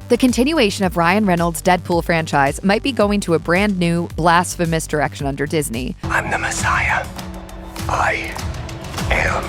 The continuation of Ryan Reynolds' Deadpool franchise might be going to a brand new, blasphemous direction under Disney. I'm the Messiah. I am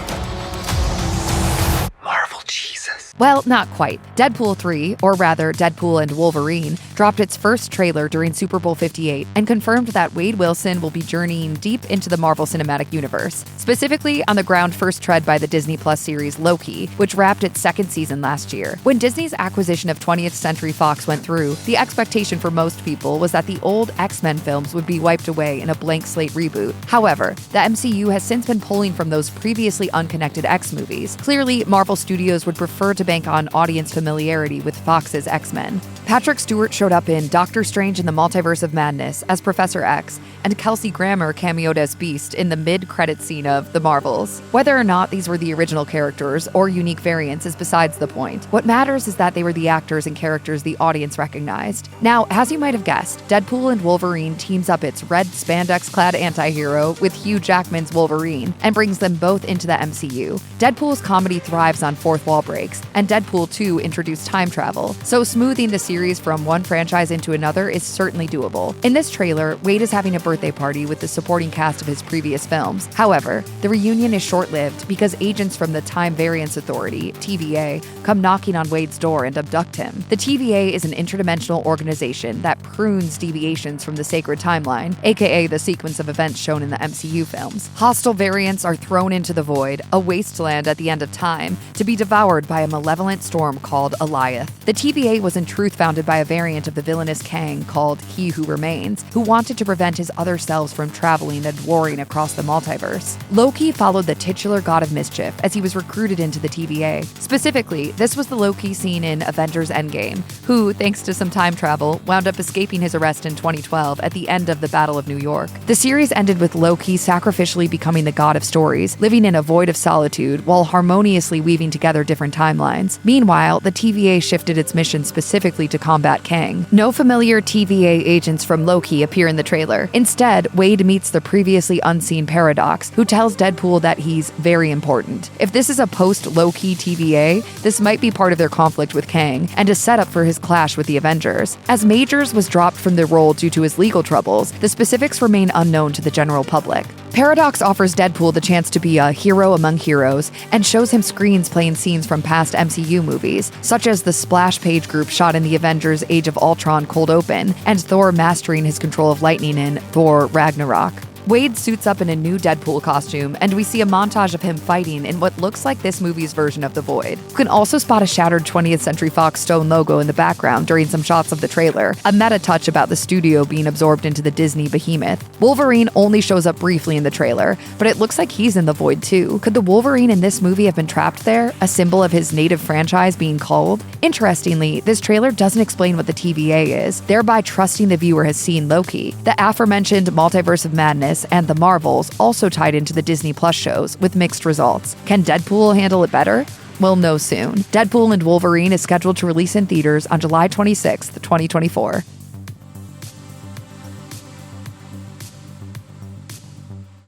Marvel Jesus. Well, not quite. Deadpool 3, or rather Deadpool and Wolverine, dropped its first trailer during Super Bowl 58 and confirmed that Wade Wilson will be journeying deep into the Marvel Cinematic Universe, specifically on the ground first tread by the Disney Plus series Loki, which wrapped its second season last year. When Disney's acquisition of 20th Century Fox went through, the expectation for most people was that the old X-Men films would be wiped away in a blank slate reboot. However, the MCU has since been pulling from those previously unconnected X movies. Clearly, Marvel Studios would prefer to bank on audience familiarity with Fox's X-Men. Patrick Stewart showed up in Doctor Strange in the Multiverse of Madness as Professor X, and Kelsey Grammer cameoed as Beast in the mid-credit scene of The Marvels. Whether or not these were the original characters or unique variants is besides the point. What matters is that they were the actors and characters the audience recognized. Now, as you might have guessed, Deadpool and Wolverine teams up its red spandex-clad anti-hero with Hugh Jackman's Wolverine and brings them both into the MCU. Deadpool's comedy thrives on fourth wall breaks, and Deadpool 2 introduced time travel, so smoothing the series from one franchise into another is certainly doable. In this trailer, Wade is having a birthday party with the supporting cast of his previous films. However, the reunion is short-lived because agents from the Time Variance Authority, TVA, come knocking on Wade's door and abduct him. The TVA is an interdimensional organization that prunes deviations from the sacred timeline, aka the sequence of events shown in the MCU films. Hostile variants are thrown into the void, a wasteland at the end of time, to be devoured by a malevolent storm called Eliath. The TVA was in truth founded by a variant of the villainous Kang called He Who Remains, who wanted to prevent his other selves from traveling and warring across the multiverse. Loki followed the titular god of mischief as he was recruited into the TVA. Specifically, this was the Loki seen in Avengers Endgame, who, thanks to some time travel, wound up escaping his arrest in 2012 at the end of the Battle of New York. The series ended with Loki sacrificially becoming the god of stories, living in a void of solitude while harmoniously weaving together different timelines. Meanwhile, the TVA shifted its mission specifically to combat Kang. No familiar TVA agents from Loki appear in the trailer. Instead, Wade meets the previously unseen Paradox, who tells Deadpool that he's very important. If this is a post-Loki TVA, this might be part of their conflict with Kang, and a setup for his clash with the Avengers. As Majors was dropped from the role due to his legal troubles, the specifics remain unknown to the general public. Paradox offers Deadpool the chance to be a hero among heroes, and shows him screens playing scenes from past MCU movies, such as the splash page group shot in the Avengers Age of Ultron Cold Open, and Thor mastering his control of lightning in Thor Ragnarok. Wade suits up in a new Deadpool costume, and we see a montage of him fighting in what looks like this movie's version of the Void. You can also spot a shattered 20th Century Fox stone logo in the background during some shots of the trailer, a meta touch about the studio being absorbed into the Disney behemoth. Wolverine only shows up briefly in the trailer, but it looks like he's in the Void too. Could the Wolverine in this movie have been trapped there, a symbol of his native franchise being culled? Interestingly, this trailer doesn't explain what the TVA is, thereby trusting the viewer has seen Loki. The aforementioned Multiverse of Madness and The Marvels also tied into the Disney Plus shows with mixed results. Can Deadpool handle it better? We'll know soon. Deadpool and Wolverine is scheduled to release in theaters on July 26th, 2024.